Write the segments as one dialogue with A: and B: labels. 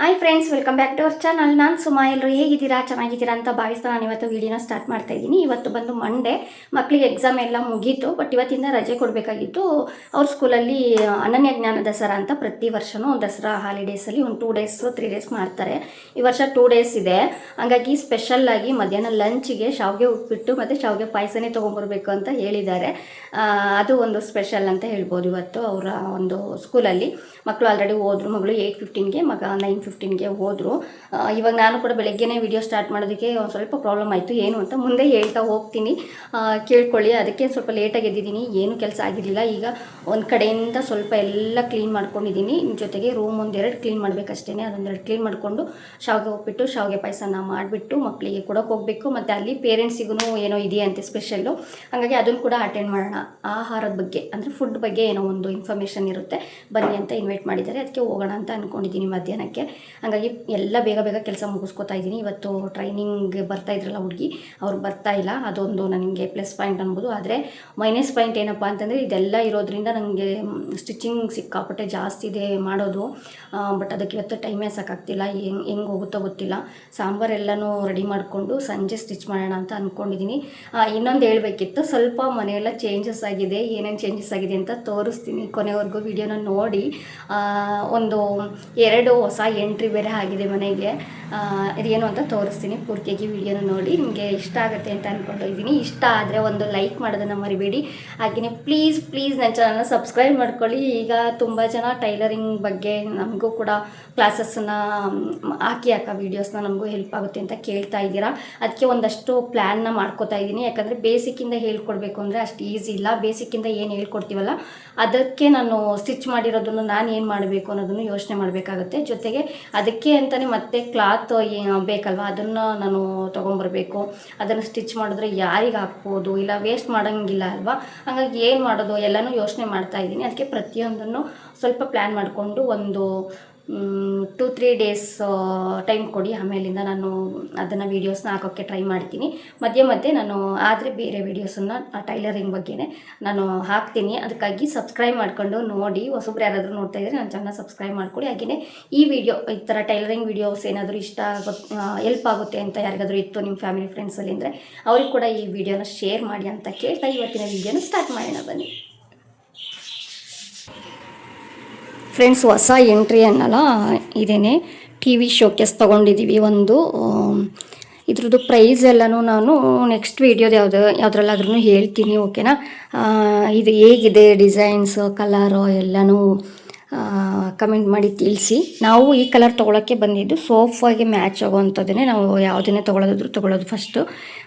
A: Hi friends, welcome back to our channel. ನಾನು ಸುಮಾ. ಎಲ್ಲರೂ ಹೇಗಿದ್ದೀರಾ? ಚೆನ್ನಾಗಿದ್ದೀರಾ ಅಂತ ಭಾವಿಸ್ತಾ ನಾನು ಇವತ್ತು ವೀಡಿಯೋನ ಸ್ಟಾರ್ಟ್ ಮಾಡ್ತಾ ಇದ್ದೀನಿ. ಇವತ್ತು ಬಂದು ಮಂಡೇ, ಮಕ್ಕಳಿಗೆ ಎಕ್ಸಾಮ್ ಎಲ್ಲ ಮುಗೀತು. ಬಟ್ ಇವತ್ತಿಂದ ರಜೆ ಕೊಡಬೇಕಾಗಿತ್ತು. ಅವ್ರ ಸ್ಕೂಲಲ್ಲಿ ಅನನ್ಯ ಜ್ಞಾನ ದಸರಾ ಅಂತ ಪ್ರತಿ ವರ್ಷವೂ ದಸರಾ ಹಾಲಿಡೇಸಲ್ಲಿ ಒಂದು 2 ಡೇಸ್ 3 ಡೇಸ್ ಮಾಡ್ತಾರೆ. ಈ ವರ್ಷ 2 ಡೇಸ್ ಇದೆ. ಹಾಗಾಗಿ ಸ್ಪೆಷಲ್ಲಾಗಿ ಮಧ್ಯಾಹ್ನ ಲಂಚಿಗೆ ಶಾವಿಗೆ ಉಪ್ಪಿಟ್ಟು ಮತ್ತು ಶಾವಿಗೆ ಪಾಯಸನೇ ತೊಗೊಂಬರ್ಬೇಕು ಅಂತ ಹೇಳಿದ್ದಾರೆ. ಅದು ಒಂದು ಸ್ಪೆಷಲ್ ಅಂತ ಹೇಳ್ಬೋದು ಇವತ್ತು ಅವರ ಒಂದು ಸ್ಕೂಲಲ್ಲಿ. ಮಕ್ಕಳು ಆಲ್ರೆಡಿ ಹೋದ್ರು. ಮಗಳು 8:15ಗೆ, ಮಗ 9:15ಗೆ ಹೋದರು. ಇವಾಗ ನಾನು ಕೂಡ ಬೆಳಗ್ಗೆನೇ ವಿಡಿಯೋ ಸ್ಟಾರ್ಟ್ ಮಾಡೋದಕ್ಕೆ ಒಂದು ಸ್ವಲ್ಪ ಪ್ರಾಬ್ಲಮ್ ಆಯಿತು. ಏನು ಅಂತ ಮುಂದೆ ಹೇಳ್ತಾ ಹೋಗ್ತೀನಿ, ಕೇಳ್ಕೊಳ್ಳಿ. ಅದಕ್ಕೆ ಸ್ವಲ್ಪ ಲೇಟಾಗಿ ಎದ್ದಿದ್ದೀನಿ, ಏನೂ ಕೆಲಸ ಆಗಿರಲಿಲ್ಲ. ಈಗ ಒಂದು ಕಡೆಯಿಂದ ಸ್ವಲ್ಪ ಎಲ್ಲ ಕ್ಲೀನ್ ಮಾಡ್ಕೊಂಡಿದ್ದೀನಿ. ಜೊತೆಗೆ ರೂಮ್ 1-2 ಕ್ಲೀನ್ ಮಾಡಬೇಕಷ್ಟೇ. ಅದೊಂದೆರಡು ಕ್ಲೀನ್ ಮಾಡಿಕೊಂಡು ಶಾವಿಗೆ ಉಪ್ಪಿಟ್ಟು ಶಾವಿಗೆ ಪಾಯಸನ ಮಾಡಿಬಿಟ್ಟು ಮಕ್ಕಳಿಗೆ ಕೊಡೋಕೆ ಹೋಗಬೇಕು. ಮತ್ತು ಅಲ್ಲಿ ಪೇರೆಂಟ್ಸಿಗೂ ಏನೋ ಇದೆಯಂತೆ ಸ್ಪೆಷಲ್ಲು. ಹಾಗಾಗಿ ಅದನ್ನು ಕೂಡ ಅಟೆಂಡ್ ಮಾಡೋಣ. ಆಹಾರದ ಬಗ್ಗೆ ಅಂದರೆ ಫುಡ್ ಬಗ್ಗೆ ಏನೋ ಒಂದು ಇನ್ಫಾರ್ಮೇಷನ್ ಇರುತ್ತೆ, ಬನ್ನಿ ಅಂತ ಇನ್ವೈಟ್ ಮಾಡಿದ್ದಾರೆ. ಅದಕ್ಕೆ ಹೋಗೋಣ ಅಂತ ಅಂದ್ಕೊಂಡಿದ್ದೀನಿ ಮಧ್ಯಾಹ್ನಕ್ಕೆ. ಹಾಗಾಗಿ ಎಲ್ಲ ಬೇಗ ಬೇಗ ಕೆಲಸ ಮುಗಿಸ್ಕೊತಾ ಇದ್ದೀನಿ. ಇವತ್ತು ಟ್ರೈನಿಂಗ್ಗೆ ಬರ್ತಾ ಇದ್ರಲ್ಲ ಹುಡುಗಿ, ಅವ್ರು ಬರ್ತಾ ಇಲ್ಲ. ಅದೊಂದು ನನಗೆ ಪ್ಲಸ್ ಪಾಯಿಂಟ್ ಅನ್ಬೋದು. ಆದರೆ ಮೈನಸ್ ಪಾಯಿಂಟ್ ಏನಪ್ಪ ಅಂತಂದರೆ ಇದೆಲ್ಲ ಇರೋದ್ರಿಂದ ನನಗೆ ಸ್ಟಿಚಿಂಗ್ ಸಿಕ್ಕಾಪಟ್ಟೆ ಜಾಸ್ತಿ ಇದೆ ಮಾಡೋದು. ಬಟ್ ಅದಕ್ಕೆ ಇವತ್ತು ಟೈಮೇ ಸಾಕಾಗ್ತಿಲ್ಲ. ಹೆಂಗೆ ಹೋಗುತ್ತೋ ಗೊತ್ತಿಲ್ಲ. ಸಾಂಬಾರೆಲ್ಲನೂ ರೆಡಿ ಮಾಡಿಕೊಂಡು ಸಂಜೆ ಸ್ಟಿಚ್ ಮಾಡೋಣ ಅಂತ ಅಂದ್ಕೊಂಡಿದ್ದೀನಿ. ಇನ್ನೊಂದು ಹೇಳಬೇಕಿತ್ತು, ಸ್ವಲ್ಪ ಮನೆಯೆಲ್ಲ ಚೇಂಜಸ್ ಆಗಿದೆ. ಏನೇನು ಚೇಂಜಸ್ ಆಗಿದೆ ಅಂತ ತೋರಿಸ್ತೀನಿ. ಕೊನೆವರೆಗೂ ವಿಡಿಯೋನ ನೋಡಿ. ಒಂದು 2 ಹೊಸ ಎಂಟ್ರಿ ಬೇರೆ ಆಗಿದೆ ಮನೆಗೆ. ಇದೇನು ಅಂತ ತೋರಿಸ್ತೀನಿ. ಪೂರ್ತಿಯಾಗಿ ವಿಡಿಯೋನ ನೋಡಿ. ನಿಮಗೆ ಇಷ್ಟ ಆಗುತ್ತೆ ಅಂತ ಅಂದ್ಕೊಂಡಿದ್ದೀನಿ. ಇಷ್ಟ ಆದರೆ ಒಂದು ಲೈಕ್ ಮಾಡೋದನ್ನು ಮರಿಬೇಡಿ. ಹಾಗೆಯೇ ಪ್ಲೀಸ್ ನನ್ನ ಚಾನಲ್ನ ಸಬ್ಸ್ಕ್ರೈಬ್ ಮಾಡ್ಕೊಳ್ಳಿ. ಈಗ ತುಂಬ ಜನ ಟೈಲರಿಂಗ್ ಬಗ್ಗೆ ನಮಗೂ ಕೂಡ ಕ್ಲಾಸಸ್ಸನ್ನು ಹಾಕಿ ವೀಡಿಯೋಸ್ನ ನಮಗೂ ಹೆಲ್ಪ್ ಆಗುತ್ತೆ ಅಂತ ಕೇಳ್ತಾ ಇದ್ದೀರಾ. ಅದಕ್ಕೆ ಒಂದಷ್ಟು ಪ್ಲ್ಯಾನ್ನ ಮಾಡ್ಕೋತಾ ಇದ್ದೀನಿ. ಯಾಕಂದರೆ ಬೇಸಿಕ್ಕಿಂದ ಹೇಳ್ಕೊಡ್ಬೇಕು ಅಂದರೆ ಅಷ್ಟು ಈಸಿ ಇಲ್ಲ. ಬೇಸಿಕ್ಕಿಂದ ಏನು ಹೇಳ್ಕೊಡ್ತೀವಲ್ಲ ಅದಕ್ಕೆ ನಾನು ಸ್ಟಿಚ್ ಮಾಡಿರೋದನ್ನು ನಾನು ಏನು ಮಾಡಬೇಕು ಅನ್ನೋದನ್ನು ಯೋಚನೆ ಮಾಡಬೇಕಾಗುತ್ತೆ. ಜೊತೆಗೆ ಅದಕ್ಕೆ ಅಂತಲೇ ಮತ್ತೆ ಕ್ಲಾತ್ ಬೇಕಲ್ವ, ಅದನ್ನು ನಾನು ತೊಗೊಂಬರ್ಬೇಕು. ಅದನ್ನು ಸ್ಟಿಚ್ ಮಾಡಿದ್ರೆ ಯಾರಿಗೆ ಹಾಕ್ಬೋದು, ಇಲ್ಲ ವೇಸ್ಟ್ ಮಾಡೋಂಗಿಲ್ಲ ಅಲ್ವಾ. ಹಾಗಾಗಿ ಏನು ಮಾಡೋದು ಎಲ್ಲನೂ ಯೋಚನೆ ಮಾಡ್ತಾ ಇದ್ದೀನಿ. ಅದಕ್ಕೆ ಪ್ರತಿಯೊಂದನ್ನು ಸ್ವಲ್ಪ ಪ್ಲ್ಯಾನ್ ಮಾಡಿಕೊಂಡು ಒಂದು 2-3 ಡೇಸ್ ಟೈಮ್ ಕೊಡಿ. ಆಮೇಲಿಂದ ನಾನು ಅದನ್ನು ವೀಡಿಯೋಸ್ನ ಹಾಕೋಕ್ಕೆ ಟ್ರೈ ಮಾಡ್ತೀನಿ. ಮಧ್ಯೆ ನಾನು ಆದರೆ ಬೇರೆ ವೀಡಿಯೋಸನ್ನು ಟೈಲರಿಂಗ್ ಬಗ್ಗೆನೇ ನಾನು ಹಾಕ್ತೀನಿ. ಅದಕ್ಕಾಗಿ ಸಬ್ಸ್ಕ್ರೈಬ್ ಮಾಡ್ಕೊಂಡು ನೋಡಿ. ಹೊಸಬ್ರು ಯಾರಾದರೂ ನೋಡ್ತಾ ಇದ್ದರೆ ನನ್ನ ಚಾನಲ್ ಸಬ್ಸ್ಕ್ರೈಬ್ ಮಾಡ್ಕೊಳ್ಳಿ. ಹಾಗೆಯೇ ಈ ವಿಡಿಯೋ ಈ ಥರ ಟೈಲರಿಂಗ್ ವೀಡಿಯೋಸ್ ಏನಾದರೂ ಇಷ್ಟ ಹೆಲ್ಪ್ ಆಗುತ್ತೆ ಅಂತ ಯಾರಿಗಾದರೂ ಇತ್ತು ನಿಮ್ಮ ಫ್ಯಾಮಿಲಿ ಫ್ರೆಂಡ್ಸಲ್ಲಿ ಅಂದರೆ ಅವ್ರಿಗೆ ಕೂಡ ಈ ವಿಡಿಯೋನ ಶೇರ್ ಮಾಡಿ ಅಂತ ಕೇಳ್ತಾ ಇವತ್ತಿನ ವಿಡಿಯೋನ ಸ್ಟಾರ್ಟ್ ಮಾಡೋಣ ಬನ್ನಿ. ಫ್ರೆಂಡ್ಸ್, ಹೊಸ ಎಂಟ್ರಿ ಅನ್ನಲ್ಲ, ಇದೇನೆ TV ಶೋಕೇಸ್ ತೊಗೊಂಡಿದ್ದೀವಿ ಒಂದು. ಇದ್ರದ್ದು ಪ್ರೈಸ್ ಎಲ್ಲನೂ ನಾನು ನೆಕ್ಸ್ಟ್ ವೀಡಿಯೋದು ಯಾವುದ್ರಲ್ಲಾದ್ರೂ ಹೇಳ್ತೀನಿ, ಓಕೆನಾ. ಇದು ಹೇಗಿದೆ ಡಿಸೈನ್ಸು ಕಲರು ಎಲ್ಲನೂ ಕಮೆಂಟ್ ಮಾಡಿ ತಿಳಿಸಿ. ನಾವು ಈ ಕಲರ್ ತೊಗೊಳಕ್ಕೆ ಬಂದಿದ್ದು ಸೋಫಾಗೆ ಮ್ಯಾಚ್ ಆಗೋವಂಥದ್ದನ್ನೇ ನಾವು ಯಾವುದನ್ನೇ ತೊಗೊಳೋದು ಫಸ್ಟು.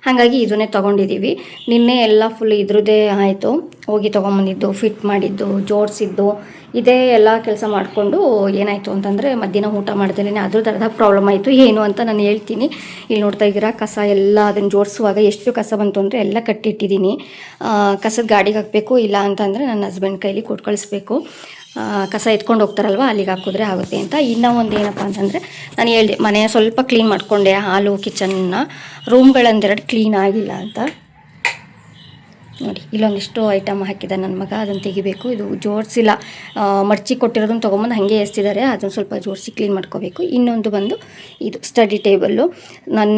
A: ಹಾಗಾಗಿ ಇದನ್ನೇ ತೊಗೊಂಡಿದ್ದೀವಿ. ನಿನ್ನೆ ಎಲ್ಲ ಫುಲ್ ಇದ್ರದ್ದೇ ಆಯಿತು. ಹೋಗಿ ತೊಗೊಂಬಂದಿದ್ದು, ಫಿಟ್ ಮಾಡಿದ್ದು, ಜೋಡಿಸಿದ್ದು, ಇದೇ ಎಲ್ಲ ಕೆಲಸ ಮಾಡಿಕೊಂಡು ಏನಾಯಿತು ಅಂತಂದರೆ ಮಧ್ಯಾಹ್ನ ಊಟ ಮಾಡ್ದಲೇ ಅದ್ರದ್ದು ಅರ್ಧ ಪ್ರಾಬ್ಲಮ್ ಆಯಿತು. ಏನು ಅಂತ ನಾನು ಹೇಳ್ತೀನಿ. ಇಲ್ಲಿ ನೋಡ್ತಾ ಇದ್ದೀರಾ, ಕಸ ಎಲ್ಲ ಅದನ್ನು ಜೋಡಿಸುವಾಗ ಎಷ್ಟು ಕಸ ಬಂತು ಅಂದರೆ ಎಲ್ಲ ಕಟ್ಟಿಟ್ಟಿದ್ದೀನಿ. ಕಸದ ಗಾಡಿಗೆ ಹಾಕಬೇಕು, ಇಲ್ಲ ಅಂತಂದರೆ ನನ್ನ ಹಸ್ಬೆಂಡ್ ಕೈಲಿ ಕೊಟ್ಟು ಕಳಿಸ್ಬೇಕು. ಕಸ ಎತ್ಕೊಂಡು ಹೋಗ್ತಾರಲ್ವ, ಅಲ್ಲಿಗೆ ಹಾಕಿದ್ರೆ ಆಗುತ್ತೆ ಅಂತ. ಇನ್ನೂ ಒಂದು ಏನಪ್ಪ ಅಂತಂದರೆ ನಾನು ಹೇಳಿದೆ, ಮನೆ ಸ್ವಲ್ಪ ಕ್ಲೀನ್ ಮಾಡಿಕೊಂಡೆ. ಹಾಲು ಕಿಚನ್ನ ರೂಮ್ಗಳಂದೆರಡು ಕ್ಲೀನ್ ಆಗಿಲ್ಲ ಅಂತ ನೋಡಿ. ಇಲ್ಲೊಂದಿಷ್ಟು ಐಟಮ್ ಹಾಕಿದ ನನ್ನ ಮಗ, ಅದನ್ನು ತೆಗಿಬೇಕು. ಇದು ಜೋಡಿಸಿಲ್ಲ, ಮಡ್ಚಿ ಕೊಟ್ಟಿರೋದನ್ನು ತೊಗೊಂಬಂದು ಹಾಗೆ ಎಸ್ತಿದ್ದಾರೆ. ಅದನ್ನು ಸ್ವಲ್ಪ ಜೋಡಿಸಿ ಕ್ಲೀನ್ ಮಾಡ್ಕೋಬೇಕು. ಇನ್ನೊಂದು ಬಂದು ಇದು ಸ್ಟಡಿ ಟೇಬಲ್ಲು. ನನ್ನ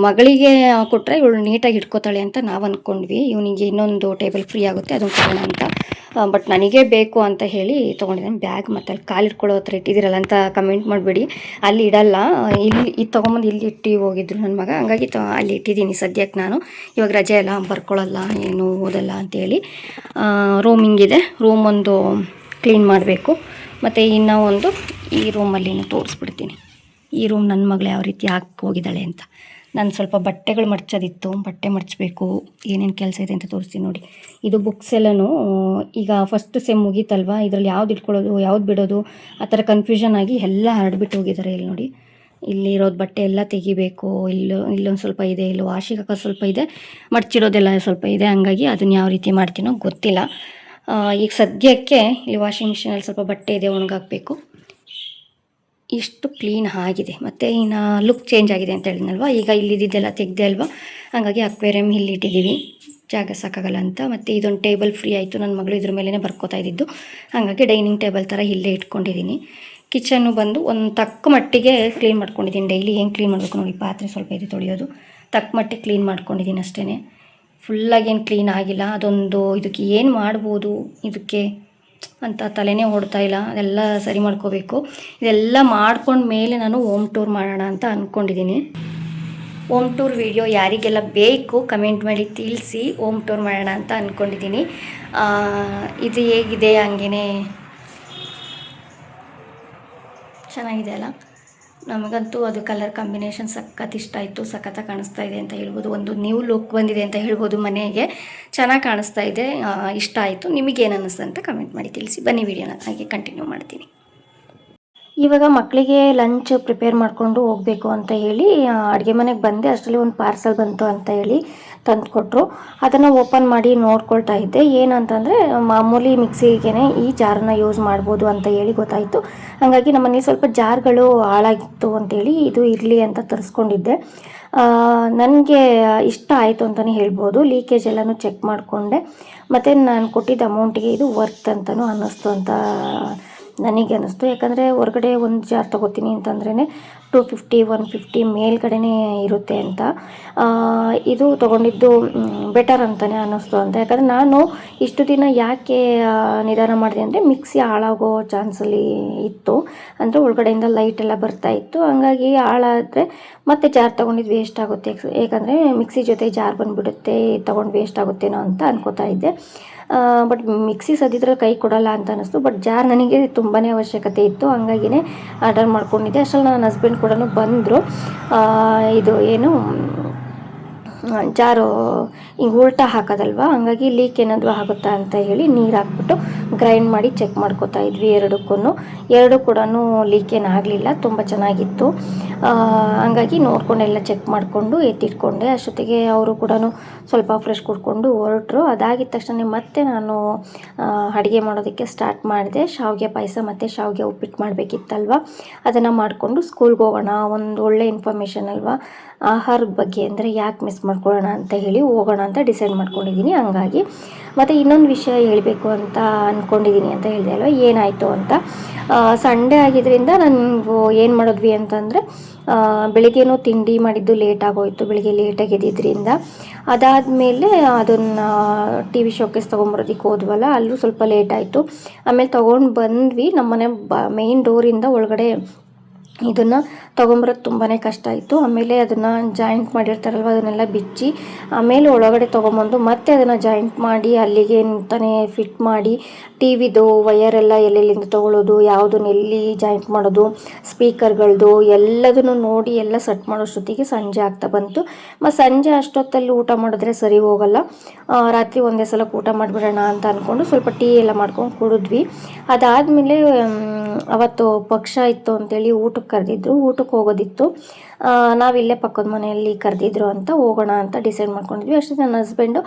A: ಮಗಳಿಗೆ ಕೊಟ್ಟರೆ ಇವಳು ನೀಟಾಗಿ ಇಟ್ಕೋತಾಳೆ ಅಂತ ನಾವು ಅಂದ್ಕೊಂಡ್ವಿ. ಇವನಿಗೆ ಇನ್ನೊಂದು ಟೇಬಲ್ ಫ್ರೀ ಆಗುತ್ತೆ, ಅದನ್ನು ಕೊಡೋಣ ಅಂತ. ಬಟ್ ನನಗೆ ಬೇಕು ಅಂತ ಹೇಳಿ ತೊಗೊಂಡಿದ್ದೀನಿ. ಬ್ಯಾಗ್ ಮತ್ತು ಅಲ್ಲಿ ಕಾಲಿಟ್ಕೊಳ್ಳೋ ಹತ್ರ ಇಟ್ಟಿದ್ದೀರಲ್ಲ ಅಂತ ಕಮೆಂಟ್ ಮಾಡಬೇಡಿ. ಅಲ್ಲಿ ಇಡಲ್ಲ, ಇಲ್ಲಿ ಇದು ತೊಗೊಂಬಂದು ಇಲ್ಲಿ ಇಟ್ಟು ಹೋಗಿದ್ರು ನನ್ನ ಮಗ. ಹಂಗಾಗಿ ಅಲ್ಲಿ ಇಟ್ಟಿದ್ದೀನಿ ಸದ್ಯಕ್ಕೆ. ನಾನು ಇವಾಗ ರಜೆ ಎಲ್ಲ ಬರ್ಕೊಳ್ಳಲ್ಲ, ಏನು ಓದಲ್ಲ ಅಂಥೇಳಿ. ರೂಮ್ ಹಿಂಗಿದೆ. ರೂಮ್ ಒಂದು ಕ್ಲೀನ್ ಮಾಡಬೇಕು. ಮತ್ತು ಇನ್ನೂ ಒಂದು ಈ ರೂಮಲ್ಲಿನೂ ತೋರಿಸ್ಬಿಡ್ತೀನಿ. ಈ ರೂಮ್ ನನ್ನ ಮಗಳು ಯಾವ ರೀತಿ ಹಾಕಿ ಹೋಗಿದ್ದಾಳೆ ಅಂತ. ನಾನು ಸ್ವಲ್ಪ ಬಟ್ಟೆಗಳು ಮಡ್ಚೋದಿತ್ತು, ಬಟ್ಟೆ ಮಡ್ಚಬೇಕು. ಏನೇನು ಕೆಲಸ ಇದೆ ಅಂತ ತೋರಿಸ್ತೀನಿ ನೋಡಿ. ಇದು ಬುಕ್ಸ್ ಎಲ್ಲನೂ ಈಗ ಫಸ್ಟ್ ಸೆಮ್ ಮುಗೀತಲ್ವ, ಇದರಲ್ಲಿ ಯಾವ್ದು ಇಟ್ಕೊಳ್ಳೋದು ಯಾವ್ದು ಬಿಡೋದು ಆ ಥರ ಕನ್ಫ್ಯೂಷನ್ ಆಗಿ ಎಲ್ಲ ಹರಡ್ಬಿಟ್ಟು ಹೋಗಿದ್ದಾರೆ. ಇಲ್ಲಿ ನೋಡಿ, ಇಲ್ಲಿ ಇರೋದು ಬಟ್ಟೆ ಎಲ್ಲ ತೆಗಿಬೇಕು. ಇಲ್ಲೊಂದು ಸ್ವಲ್ಪ ಇದೆ, ಇಲ್ಲಿ ವಾಶಿಗೆ ಹಾಕೋದು ಸ್ವಲ್ಪ ಇದೆ, ಮಡ್ಚಿಡೋದೆಲ್ಲ ಸ್ವಲ್ಪ ಇದೆ. ಹಂಗಾಗಿ ಅದನ್ನು ಯಾವ ರೀತಿ ಮಾಡ್ತೀನೋ ಗೊತ್ತಿಲ್ಲ. ಈಗ ಸದ್ಯಕ್ಕೆ ಇಲ್ಲಿ ವಾಷಿಂಗ್ ಮಿಷಿನಲ್ಲಿ ಸ್ವಲ್ಪ ಬಟ್ಟೆ ಇದೆ, ಒಣಗಾಕಬೇಕು. ಇಷ್ಟು ಕ್ಲೀನ್ ಆಗಿದೆ. ಮತ್ತು ಇನ್ನು ಲುಕ್ ಚೇಂಜ್ ಆಗಿದೆ ಅಂತ ಹೇಳಿದ್ನಲ್ವ. ಈಗ ಇಲ್ಲಿದ್ದೆಲ್ಲ ತೆಗೆದೆ ಅಲ್ವಾ, ಹಾಗಾಗಿ ಅಕ್ವೇರಿಯಮ್ ಇಲ್ಲಿ ಇಟ್ಟಿದ್ದೀವಿ, ಜಾಗ ಸಾಕಾಗಲ್ಲ ಅಂತ. ಮತ್ತು ಇದೊಂದು ಟೇಬಲ್ ಫ್ರೀ ಆಯಿತು. ನನ್ನ ಮಗಳು ಇದ್ರ ಮೇಲೇ ಬರ್ಕೋತಾ ಇದ್ದಿದ್ದು, ಹಾಗಾಗಿ ಡೈನಿಂಗ್ ಟೇಬಲ್ ಥರ ಇಲ್ಲೇ ಇಟ್ಕೊಂಡಿದ್ದೀನಿ. ಕಿಚನ್ನು ಬಂದು ಒಂದು ತಕ್ಕ ಮಟ್ಟಿಗೆ ಕ್ಲೀನ್ ಮಾಡ್ಕೊಂಡಿದ್ದೀನಿ. ಡೈಲಿ ಹೆಂಗೆ ಕ್ಲೀನ್ ಮಾಡಬೇಕು ನೋಡಿ, ಪಾತ್ರೆ ಸ್ವಲ್ಪ ಇದೆ ತೊಳೆಯೋದು, ತಕ್ಕ ಮಟ್ಟಿಗೆ ಕ್ಲೀನ್ ಮಾಡ್ಕೊಂಡಿದ್ದೀನಿ ಅಷ್ಟೇ. ಫುಲ್ಲಾಗಿ ಏನು ಕ್ಲೀನ್ ಆಗಿಲ್ಲ. ಅದೊಂದು ಇದಕ್ಕೆ ಏನು ಮಾಡ್ಬೋದು ಇದಕ್ಕೆ ಅಂತ ತಲೆನೇ ಓಡ್ತಾ ಇಲ್ಲ. ಅದೆಲ್ಲ ಸರಿ ಮಾಡ್ಕೋಬೇಕು. ಇದೆಲ್ಲ ಮಾಡ್ಕೊಂಡ ಮೇಲೆ ನಾನು ಹೋಮ್ ಟೂರ್ ಮಾಡೋಣ ಅಂತ ಅಂದ್ಕೊಂಡಿದ್ದೀನಿ. ಹೋಮ್ ಟೂರ್ ವಿಡಿಯೋ ಯಾರಿಗೆಲ್ಲ ಬೇಕು ಕಮೆಂಟ್ ಮಾಡಿ ತಿಳಿಸಿ. ಹೋಮ್ ಟೂರ್ ಮಾಡೋಣ ಅಂತ ಅಂದ್ಕೊಂಡಿದ್ದೀನಿ. ಇದು ಹೇಗಿದೆ, ಹಂಗೇ ಚೆನ್ನಾಗಿದೆ ಅಲ್ಲ. ನಮಗಂತೂ ಅದು ಕಲರ್ ಕಾಂಬಿನೇಷನ್ ಸಖತ್ ಇಷ್ಟ ಆಯಿತು. ಸಖತ್ತಾಗಿ ಕಾಣಿಸ್ತಾ ಇದೆ ಅಂತ ಹೇಳ್ಬೋದು. ಒಂದು ನ್ಯೂ ಲುಕ್ ಬಂದಿದೆ ಅಂತ ಹೇಳ್ಬೋದು. ಮನೆಗೆ ಚೆನ್ನಾಗಿ ಕಾಣಿಸ್ತಾ ಇದೆ, ಇಷ್ಟ ಆಯಿತು. ನಿಮಗೇನು ಅನ್ನಿಸ್ತು ಅಂತ ಕಮೆಂಟ್ ಮಾಡಿ ತಿಳಿಸಿ. ಬನ್ನಿ ವಿಡಿಯೋನ ಹಾಗೆ ಕಂಟಿನ್ಯೂ ಮಾಡ್ತೀನಿ. ಇವಾಗ ಮಕ್ಕಳಿಗೆ ಲಂಚ್ ಪ್ರಿಪೇರ್ ಮಾಡಿಕೊಂಡು ಹೋಗಬೇಕು ಅಂತ ಹೇಳಿ ಅಡುಗೆ ಮನೆಗೆ ಬಂದೆ. ಅಷ್ಟರಲ್ಲಿ ಒಂದು ಪಾರ್ಸಲ್ ಬಂತು ಅಂತ ಹೇಳಿ ತಂದುಕೊಟ್ರು. ಅದನ್ನು ಓಪನ್ ಮಾಡಿ ನೋಡ್ಕೊಳ್ತಾ ಇದ್ದೆ. ಏನಂತಂದರೆ ಮಾಮೂಲಿ ಮಿಕ್ಸಿಗೆ ಈ ಜಾರನ್ನ ಯೂಸ್ ಮಾಡ್ಬೋದು ಅಂತ ಹೇಳಿ ಗೊತ್ತಾಯಿತು. ಹಾಗಾಗಿ ನಮ್ಮನೇಲಿ ಸ್ವಲ್ಪ ಜಾರ್ಗಳು ಹಾಳಾಗಿತ್ತು ಅಂತೇಳಿ ಇದು ಇರಲಿ ಅಂತ ತರಿಸ್ಕೊಂಡಿದ್ದೆ. ನನಗೆ ಇಷ್ಟ ಆಯಿತು ಅಂತಲೇ ಹೇಳ್ಬೋದು. ಲೀಕೇಜ್ ಎಲ್ಲನೂ ಚೆಕ್ ಮಾಡಿಕೊಂಡೆ. ಮತ್ತು ನಾನು ಕೊಟ್ಟಿದ್ದ ಅಮೌಂಟಿಗೆ ಇದು ವರ್ತ್ ಅಂತಲೂ ಅನ್ನಿಸ್ತು ಅಂತ ನನಗೆ ಅನ್ನಿಸ್ತು. ಯಾಕಂದರೆ ಹೊರಗಡೆ ಒಂದು ಜಾರ್ ತೊಗೋತೀನಿ ಅಂತಂದ್ರೇ 250 150 ಮೇಲ್ಗಡೆನೇ ಇರುತ್ತೆ ಅಂತ. ಇದು ತೊಗೊಂಡಿದ್ದು ಬೆಟರ್ ಅಂತಲೇ ಅನ್ನಿಸ್ತು ಅಂತ. ಯಾಕಂದರೆ ನಾನು ಇಷ್ಟು ದಿನ ಯಾಕೆ ನಿಧಾನ ಮಾಡಿದೆ ಅಂದರೆ ಮಿಕ್ಸಿ ಹಾಳಾಗೋ ಚಾನ್ಸಲ್ಲಿ ಇತ್ತು. ಅಂದರೆ ಒಳಗಡೆಯಿಂದ ಲೈಟ್ ಎಲ್ಲ ಬರ್ತಾಯಿತ್ತು. ಹಂಗಾಗಿ ಹಾಳಾದರೆ ಮತ್ತೆ ಜಾರ್ ತೊಗೊಂಡಿದ್ದು ವೇಸ್ಟ್ ಆಗುತ್ತೆ. ಯಾಕಂದರೆ ಮಿಕ್ಸಿ ಜೊತೆ ಜಾರ್ ಬಂದುಬಿಡುತ್ತೆ, ತೊಗೊಂಡು ವೇಸ್ಟ್ ಆಗುತ್ತೇನೋ ಅಂತ ಅನ್ಕೋತಾ ಇದ್ದೆ. ಬಟ್ ಮಿಕ್ಸಿ ಸದ್ಯದ್ರಲ್ಲಿ ಕೈ ಕೊಡಲ್ಲ ಅಂತ ಅನ್ನಿಸ್ತು. ಬಟ್ ಜಾರ್ ನನಗೆ ತುಂಬಾ ಅವಶ್ಯಕತೆ ಇತ್ತು. ಹಂಗಾಗಿನೇ ಆರ್ಡರ್ ಮಾಡ್ಕೊಂಡಿದ್ದೆ. ಅಷ್ಟರಲ್ಲಿ ನನ್ನ ಹಸ್ಬೆಂಡ್ ಕೂಡ ಬಂದರು. ಇದು ಏನು ಜಾರು ಹಿಂಗೆ ಉಲ್ಟಾ ಹಾಕೋದಲ್ವ, ಹಂಗಾಗಿ ಲೀಕ್ ಏನಾದರೂ ಆಗುತ್ತಾ ಅಂತ ಹೇಳಿ ನೀರು ಹಾಕ್ಬಿಟ್ಟು ಗ್ರೈಂಡ್ ಮಾಡಿ ಚೆಕ್ ಮಾಡ್ಕೋತಾ ಇದ್ವಿ. ಎರಡು ಕೂಡ ಲೀಕ್ ಏನು ಆಗಲಿಲ್ಲ, ತುಂಬ ಚೆನ್ನಾಗಿತ್ತು. ಹಂಗಾಗಿ ನೋಡ್ಕೊಂಡೆಲ್ಲ ಚೆಕ್ ಮಾಡಿಕೊಂಡು ಎತ್ತಿಟ್ಕೊಂಡೆ. ಅಷ್ಟೊತ್ತಿಗೆ ಅವರು ಕೂಡ ಸ್ವಲ್ಪ ಫ್ರೆಶ್ ಕುಡ್ಕೊಂಡು ಹೊರಟರು. ಅದಾಗಿದ ತಕ್ಷಣ ಮತ್ತೆ ನಾನು ಅಡುಗೆ ಮಾಡೋದಕ್ಕೆ ಸ್ಟಾರ್ಟ್ ಮಾಡಿದೆ. ಶಾವಿಗೆ ಪಾಯಸ ಮತ್ತು ಶಾವಿಗೆ ಉಪ್ಪಿಟ್ಟು ಮಾಡಬೇಕಿತ್ತಲ್ವ, ಅದನ್ನು ಮಾಡಿಕೊಂಡು ಸ್ಕೂಲ್ಗೆ ಹೋಗೋಣ. ಒಂದು ಒಳ್ಳೆ ಇನ್ಫಾರ್ಮೇಷನ್ ಅಲ್ವಾ, ಆಹಾರದ ಬಗ್ಗೆ ಅಂದರೆ ಯಾಕೆ ಮಿಸ್ ಮಾಡ್ಕೊಳ್ಳೋಣ ಅಂತ ಹೇಳಿ ಹೋಗೋಣ ಅಂತ ಡಿಸೈಡ್ ಮಾಡ್ಕೊಂಡಿದ್ದೀನಿ. ಹಂಗಾಗಿ ಮತ್ತು ಇನ್ನೊಂದು ವಿಷಯ ಹೇಳಬೇಕು ಅಂತ ಅಂದ್ಕೊಂಡಿದ್ದೀನಿ ಅಂತ ಹೇಳಿದೆ ಅಲ್ವ, ಏನಾಯಿತು ಅಂತ. ಸಂಡೇ ಆಗಿದ್ದರಿಂದ ನನಗೂ ಏನು ಮಾಡಿದ್ವಿ ಅಂತಂದರೆ ಬೆಳಿಗ್ಗೆನೂ ತಿಂಡಿ ಮಾಡಿದ್ದು ಲೇಟ್ ಆಗೋಯಿತು. ಬೆಳಿಗ್ಗೆ ಲೇಟಾಗಿ ಎದ್ದಿದ್ದರಿಂದ ಅದಾದಮೇಲೆ ಅದನ್ನು ಟಿ ವಿ ಶೋಕೇಸ್ ತೊಗೊಂಬರೋದಕ್ಕೆ ಹೋದ್ವಲ್ಲ, ಅಲ್ಲೂ ಸ್ವಲ್ಪ ಲೇಟ್ ಆಯಿತು. ಆಮೇಲೆ ತೊಗೊಂಡು ಬಂದ್ವಿ. ನಮ್ಮನೆ ಮೇಯ್ನ್ ಡೋರಿಂದ ಒಳಗಡೆ ಇದನ್ನು ತೊಗೊಂಬರೋದು ತುಂಬಾ ಕಷ್ಟ ಆಯಿತು. ಆಮೇಲೆ ಅದನ್ನು ಜಾಯಿಂಟ್ ಮಾಡಿರ್ತಾರಲ್ವ, ಅದನ್ನೆಲ್ಲ ಬಿಚ್ಚಿ ಆಮೇಲೆ ಒಳಗಡೆ ತೊಗೊಂಬಂದು ಮತ್ತೆ ಅದನ್ನು ಜಾಯಿಂಟ್ ಮಾಡಿ ಅಲ್ಲಿಗೆ ಅಂತಾನೆ ಫಿಟ್ ಮಾಡಿ, ಟಿ ವಿದು ವಯರೆಲ್ಲ ಎಲ್ಲೆಲ್ಲಿಂದ ತೊಗೊಳ್ಳೋದು, ಯಾವುದನ್ನು ಎಲ್ಲಿ ಜಾಯಿಂಟ್ ಮಾಡೋದು, ಸ್ಪೀಕರ್ಗಳದ್ದು ಎಲ್ಲದನ್ನು ನೋಡಿ ಎಲ್ಲ ಸೆಟ್ ಮಾಡೋಷ್ಟೊತ್ತಿಗೆ ಸಂಜೆ ಆಗ್ತಾ ಬಂತು. ಮತ್ತು ಸಂಜೆ ಅಷ್ಟೊತ್ತಲ್ಲಿ ಊಟ ಮಾಡಿದ್ರೆ ಸರಿ ಹೋಗಲ್ಲ. ರಾತ್ರಿ ಒಂದೇ ಸಲಕ್ಕೆ ಊಟ ಮಾಡಿಬಿಡೋಣ ಅಂತ ಅಂದ್ಕೊಂಡು ಸ್ವಲ್ಪ ಟೀ ಎಲ್ಲ ಮಾಡ್ಕೊಂಡು ಕುಡಿದ್ವಿ. ಅದಾದಮೇಲೆ ಅವತ್ತು ಪಕ್ಷ ಇತ್ತು ಅಂತೇಳಿ ಊಟಕ್ಕೆ ಕರೆದಿದ್ರು. ಊಟಕ್ಕೆ ಹೋಗೋದಿತ್ತು. ನಾವಿಲ್ಲೇ ಪಕ್ಕದ ಮನೆಯಲ್ಲಿ ಕರೆದಿದ್ರು ಅಂತ ಹೋಗೋಣ ಅಂತ ಡಿಸೈಡ್ ಮಾಡ್ಕೊಂಡಿದ್ವಿ. ಅಷ್ಟೇ ನನ್ನ ಹಸ್ಬೆಂಡು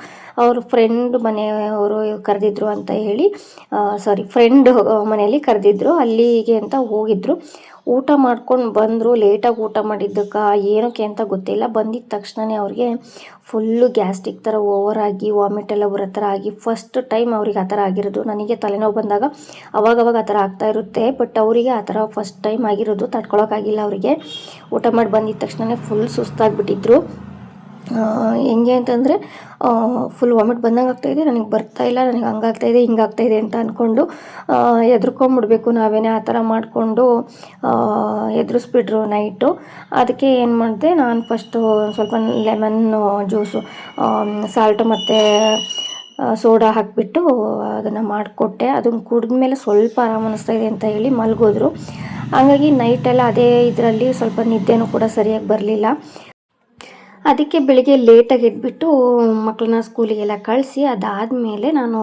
A: ಅವರು ಫ್ರೆಂಡ್ ಮನೆಯವರು ಕರೆದಿದ್ರು ಅಂತ ಹೇಳಿ ಫ್ರೆಂಡ್ ಮನೆಯಲ್ಲಿ ಕರೆದಿದ್ರು, ಅಲ್ಲಿಗೆ ಅಂತ ಹೋಗಿದ್ರು. ಊಟ ಮಾಡ್ಕೊಂಡು ಬಂದರು. ಲೇಟಾಗಿ ಊಟ ಮಾಡಿದ್ದಕ್ಕೆ ಏನಕ್ಕೆ ಅಂತ ಗೊತ್ತಿಲ್ಲ. ಬಂದಿದ್ದ ತಕ್ಷಣವೇ ಅವ್ರಿಗೆ ಫುಲ್ಲು ಗ್ಯಾಸ್ಟ್ರಿಕ್ ಥರ ಓವರಾಗಿ ವಾಮಿಟ್ ಎಲ್ಲ ಬರೋ ಥರ ಆಗಿ ಫಸ್ಟ್ ಟೈಮ್ ಅವ್ರಿಗೆ ಆ ಥರ ಆಗಿರೋದು. ನನಗೆ ತಲೆನೋವು ಬಂದಾಗ ಅವಾಗವಾಗ ಆ ಥರ ಆಗ್ತಾ ಇರುತ್ತೆ. ಬಟ್ ಅವರಿಗೆ ಆ ಥರ ಫಸ್ಟ್ ಟೈಮ್ ಆಗಿರೋದು. ತಡ್ಕೊಳಕ್ಕಾಗಿಲ್ಲ ಅವರಿಗೆ. ಊಟ ಮಾಡಿ ಬಂದಿದ್ದ ತಕ್ಷಣವೇ ಫುಲ್ ಸುಸ್ತಾಗಿಬಿಟ್ಟಿದ್ರು. ಹೆಂಗೆ ಅಂತಂದರೆ ಫುಲ್ ವಾಮಿಟ್ ಬಂದಂಗೆ ಆಗ್ತಾಯಿದೆ, ನನಗೆ ಬರ್ತಾಯಿಲ್ಲ, ನನಗೆ ಹಂಗಾಗ್ತಾಯಿದೆ ಹಿಂಗಾಗ್ತಾಯಿದೆ ಅಂತ ಅಂದ್ಕೊಂಡು ಎದ್ರುಕೊಂಬಿಡ್ಬೇಕು ನಾವೇನೇ ಆ ಥರ ಮಾಡಿಕೊಂಡು ಎದುರಿಸ್ಬಿಟ್ರು ನೈಟು. ಅದಕ್ಕೆ ಏನು ಮಾಡಿದೆ, ನಾನು ಫಸ್ಟು ಸ್ವಲ್ಪ ಲೆಮನ್ನು ಜ್ಯೂಸು, ಸಾಲ್ಟು ಮತ್ತು ಸೋಡಾ ಹಾಕಿಬಿಟ್ಟು ಅದನ್ನು ಮಾಡಿಕೊಟ್ಟೆ. ಅದನ್ನು ಕುಡಿದ್ಮೇಲೆ ಸ್ವಲ್ಪ ಆರಾಮ ಅನ್ನಿಸ್ತಾಯಿದೆ ಅಂತ ಹೇಳಿ ಮಲಗೋದ್ರು. ಹಾಗಾಗಿ ನೈಟೆಲ್ಲ ಅದೇ ಇದರಲ್ಲಿ ಸ್ವಲ್ಪ ನಿದ್ದೆನೂ ಕೂಡ ಸರಿಯಾಗಿ ಬರಲಿಲ್ಲ. ಅದಕ್ಕೆ ಬೆಳಿಗ್ಗೆ ಲೇಟಾಗಿ ಎದ್ಬಿಟ್ಟು ಮಕ್ಕಳನ್ನ ಸ್ಕೂಲಿಗೆಲ್ಲ ಕಳಿಸಿ ಅದಾದಮೇಲೆ ನಾನು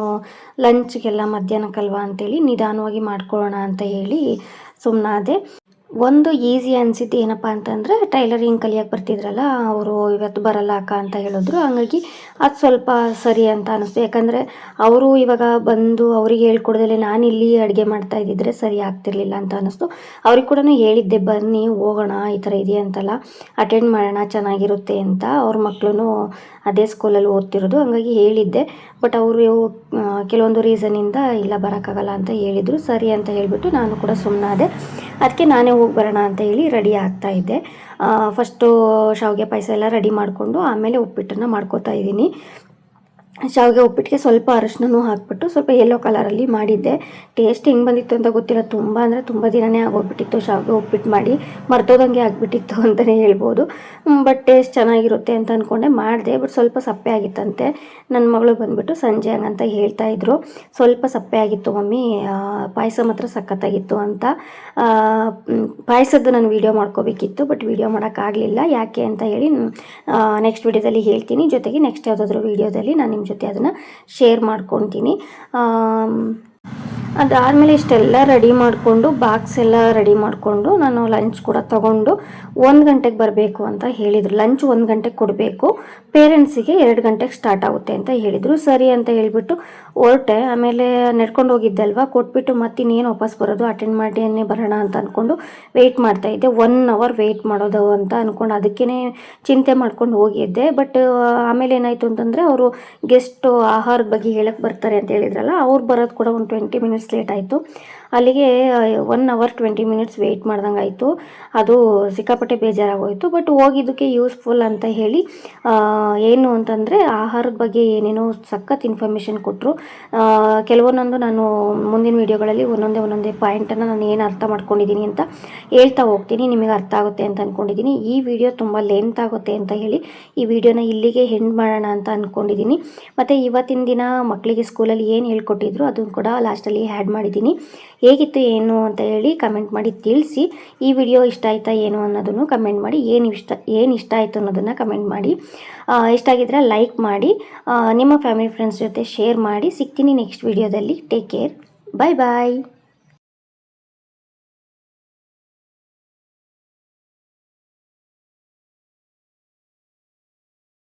A: ಲಂಚ್ಗೆಲ್ಲ ಮಧ್ಯಾಹ್ನಕ್ಕಲ್ವ ಅಂತೇಳಿ ನಿಧಾನವಾಗಿ ಮಾಡ್ಕೊಳ್ಳೋಣ ಅಂತ ಹೇಳಿ ಸುಮ್ಮನಾದೆ. ಒಂದು ಈಸಿ ಅನಿಸಿದ್ದು ಏನಪ್ಪ ಅಂತಂದರೆ ಟೈಲರಿಂಗ್ ಕಲಿಯೋಕ್ಕೆ ಬರ್ತಿದ್ರಲ್ಲ ಅವರು ಇವತ್ತು ಬರಲ್ಲ ಅಕ್ಕ ಅಂತ ಹೇಳಿದ್ರು. ಹಂಗಾಗಿ ಅದು ಸ್ವಲ್ಪ ಸರಿ ಅಂತ ಅನ್ನಿಸ್ತು. ಯಾಕಂದರೆ ಅವರು ಇವಾಗ ಬಂದು ಅವ್ರಿಗೆ ಹೇಳ್ಕೊಡ್ದಲೆ ನಾನು ಇಲ್ಲಿ ಅಡುಗೆ ಮಾಡ್ತಾ ಇದ್ದಿದ್ರೆ ಸರಿ ಆಗ್ತಿರ್ಲಿಲ್ಲ ಅಂತ ಅನ್ನಿಸ್ತು. ಅವ್ರಿಗೆ ಕೂಡ ಹೇಳಿದ್ದೆ, ಬನ್ನಿ ಹೋಗೋಣ, ಈ ಥರ ಇದೆಯಂತಲ್ಲ, ಅಟೆಂಡ್ ಮಾಡೋಣ, ಚೆನ್ನಾಗಿರುತ್ತೆ ಅಂತ. ಅವ್ರ ಮಕ್ಕಳು ಅದೇ ಸ್ಕೂಲಲ್ಲಿ ಓದ್ತಿರೋದು, ಹಂಗಾಗಿ ಹೇಳಿದ್ದೆ. ಬಟ್ ಅವರು ಕೆಲವೊಂದು ರೀಸನಿಂದ ಇಲ್ಲ ಬರೋಕ್ಕಾಗಲ್ಲ ಅಂತ ಹೇಳಿದರು. ಸರಿ ಅಂತ ಹೇಳಿಬಿಟ್ಟು ನಾನು ಕೂಡ ಸುಮ್ಮನಾದೆ. ಅದಕ್ಕೆ ನಾನೇ ಹೋಗಿ ಬರೋಣ ಅಂತ ಹೇಳಿ ರೆಡಿ ಆಗ್ತಾಯಿದ್ದೆ. ಫಸ್ಟು ಶಾವಿಗೆ ಪಾಯಸ ಎಲ್ಲ ರೆಡಿ ಮಾಡಿಕೊಂಡು ಆಮೇಲೆ ಉಪ್ಪಿಟ್ಟನ್ನು ಮಾಡ್ಕೋತಾ ಇದ್ದೀನಿ. ಶಾವಿಗೆ ಉಪ್ಪಿಟ್ಟಿಗೆ ಸ್ವಲ್ಪ ಅರಶಿನೂ ಹಾಕ್ಬಿಟ್ಟು ಸ್ವಲ್ಪ ಯೆಲ್ಲೋ ಕಲರಲ್ಲಿ ಮಾಡಿದ್ದೆ. ಟೇಸ್ಟ್ ಹೆಂಗೆ ಬಂದಿತ್ತು ಅಂತ ಗೊತ್ತಿಲ್ಲ, ತುಂಬ ಅಂದರೆ ತುಂಬ ದಿನವೇ ಆಗೋಗ್ಬಿಟ್ಟಿತ್ತು ಶಾವಿಗೆ ಉಪ್ಪಿಟ್ಟು ಮಾಡಿ, ಮರ್ತೋದಂಗೆ ಆಗಿಬಿಟ್ಟಿತ್ತು ಅಂತಲೇ ಹೇಳ್ಬೋದು. ಬಟ್ ಟೇಸ್ಟ್ ಚೆನ್ನಾಗಿರುತ್ತೆ ಅಂತ ಅಂದ್ಕೊಂಡೆ ಮಾಡಿದೆ. ಬಟ್ ಸ್ವಲ್ಪ ಸಪ್ಪೆ ಆಗಿತ್ತಂತೆ. ನನ್ನ ಮಗಳು ಬಂದುಬಿಟ್ಟು ಸಂಜೆ ಹಂಗಂತ ಹೇಳ್ತಾಯಿದ್ರು, ಸ್ವಲ್ಪ ಸಪ್ಪೆ ಆಗಿತ್ತು ಮಮ್ಮಿ, ಪಾಯಸ ಮಾತ್ರ ಸಖತ್ತಾಗಿತ್ತು ಅಂತ. ಪಾಯಸದ್ದು ನಾನು ವೀಡಿಯೋ ಮಾಡ್ಕೋಬೇಕಿತ್ತು, ಬಟ್ ವೀಡಿಯೋ ಮಾಡೋಕ್ಕಾಗಲಿಲ್ಲ. ಯಾಕೆ ಅಂತ ಹೇಳಿ ನೆಕ್ಸ್ಟ್ ವೀಡಿಯೋದಲ್ಲಿ ಹೇಳ್ತೀನಿ. ಜೊತೆಗೆ ನೆಕ್ಸ್ಟ್ ಯಾವುದಾದ್ರೂ ವೀಡಿಯೋದಲ್ಲಿ ನಾನು ನಿಮ್ಮ ಜೊತೆ ಅದನ್ನು ಶೇರ್ ಮಾಡ್ಕೊತೀನಿ. ಅದಾದಮೇಲೆ ಇಷ್ಟೆಲ್ಲ ರೆಡಿ ಮಾಡಿಕೊಂಡು ಬಾಕ್ಸ್ ಎಲ್ಲ ರೆಡಿ ಮಾಡಿಕೊಂಡು ನಾನು ಲಂಚ್ ಕೂಡ ತೊಗೊಂಡು 1 ಗಂಟೆಗೆ ಬರಬೇಕು ಅಂತ ಹೇಳಿದರು. ಲಂಚ್ 1 ಗಂಟೆಗೆ ಕೊಡಬೇಕು, ಪೇರೆಂಟ್ಸಿಗೆ 2 ಗಂಟೆಗೆ ಸ್ಟಾರ್ಟ್ ಆಗುತ್ತೆ ಅಂತ ಹೇಳಿದರು. ಸರಿ ಅಂತ ಹೇಳಿಬಿಟ್ಟು ಹೊರಟೆ. ಆಮೇಲೆ ನಡ್ಕೊಂಡು ಹೋಗಿದ್ದಲ್ವ, ಕೊಟ್ಬಿಟ್ಟು ಮತ್ತಿನ್ನೇನು ವಾಪಸ್ ಬರೋದು, ಅಟೆಂಡ್ ಮಾಡಿಯೇ ಬರೋಣ ಅಂತ ಅಂದ್ಕೊಂಡು ವೆಯ್ಟ್ ಮಾಡ್ತಾಯಿದ್ದೆ. 1 ಅವರ್ ವೆಯ್ಟ್ ಮಾಡೋದು ಅಂತ ಅಂದ್ಕೊಂಡು ಅದಕ್ಕೇ ಚಿಂತೆ ಮಾಡ್ಕೊಂಡು ಹೋಗಿದ್ದೆ. ಬಟ್ ಆಮೇಲೆ ಏನಾಯಿತು ಅಂತಂದರೆ ಅವರು ಗೆಸ್ಟು ಆಹಾರದ ಬಗ್ಗೆ ಹೇಳಕ್ಕೆ ಬರ್ತಾರೆ ಅಂತ ಹೇಳಿದ್ರಲ್ಲ, ಅವ್ರು ಬರೋದು ಕೂಡ ಒಂದು 20 ಮಿನಿಟ್ಸ್ ಲೇಟ್ ಆಯಿತು. ಅಲ್ಲಿಗೆ 1 ಅವರ್ 20 ಮಿನಿಟ್ಸ್ ವೆಯ್ಟ್ ಮಾಡ್ದಂಗೆ ಆಯಿತು. ಅದು ಸಿಕ್ಕಾಪಟ್ಟೆ ಬೇಜಾರಾಗೋಯಿತು. ಬಟ್ ಹೋಗಿದ್ದಕ್ಕೆ ಯೂಸ್ಫುಲ್ ಅಂತ ಹೇಳಿ ಏನು ಅಂತಂದರೆ ಆಹಾರದ ಬಗ್ಗೆ ಏನೇನೋ ಸಖತ್ ಇನ್ಫಾರ್ಮೇಷನ್ ಕೊಟ್ಟರು. ಕೆಲವೊಂದೊಂದು ನಾನು ಮುಂದಿನ ವೀಡಿಯೋಗಳಲ್ಲಿ ಒಂದೊಂದೇ ಪಾಯಿಂಟನ್ನು ನಾನು ಏನು ಅರ್ಥ ಮಾಡ್ಕೊಂಡಿದ್ದೀನಿ ಅಂತ ಹೇಳ್ತಾ ಹೋಗ್ತೀನಿ, ನಿಮಗೆ ಅರ್ಥ ಆಗುತ್ತೆ ಅಂತ ಅಂದ್ಕೊಂಡಿದ್ದೀನಿ. ಈ ವಿಡಿಯೋ ತುಂಬ ಲೆಂತ್ ಆಗುತ್ತೆ ಅಂತ ಹೇಳಿ ಈ ವಿಡಿಯೋನ ಇಲ್ಲಿಗೆ ಎಂಡ್ ಮಾಡೋಣ ಅಂತ ಅಂದ್ಕೊಂಡಿದ್ದೀನಿ. ಮತ್ತು ಇವತ್ತಿನ ದಿನ ಮಕ್ಕಳಿಗೆ ಸ್ಕೂಲಲ್ಲಿ ಏನು ಹೇಳ್ಕೊಟ್ಟಿದ್ರು ಅದನ್ನು ಕೂಡ ಲಾಸ್ಟಲ್ಲಿ ಆ್ಯಡ್ ಮಾಡಿದ್ದೀನಿ. ಹೇಗಿತ್ತು ಏನು ಅಂತ ಹೇಳಿ ಕಮೆಂಟ್ ಮಾಡಿ ತಿಳಿಸಿ. ಈ ವಿಡಿಯೋ ಇಷ್ಟ ಆಯಿತಾ ಏನು ಅನ್ನೋದನ್ನು ಕಮೆಂಟ್ ಮಾಡಿ. ಏನು ಇಷ್ಟ ಆಯಿತು ಅನ್ನೋದನ್ನು ಕಮೆಂಟ್ ಮಾಡಿ. ಇಷ್ಟ ಆಗಿದ್ರೆ ಲೈಕ್ ಮಾಡಿ, ನಿಮ್ಮ ಫ್ಯಾಮಿಲಿ ಫ್ರೆಂಡ್ಸ್ ಜೊತೆ ಶೇರ್ ಮಾಡಿ. ಸಿಗ್ತೀನಿ ನೆಕ್ಸ್ಟ್ ವಿಡಿಯೋದಲ್ಲಿ. ಟೇಕ್ ಕೇರ್, ಬಾಯ್ ಬಾಯ್.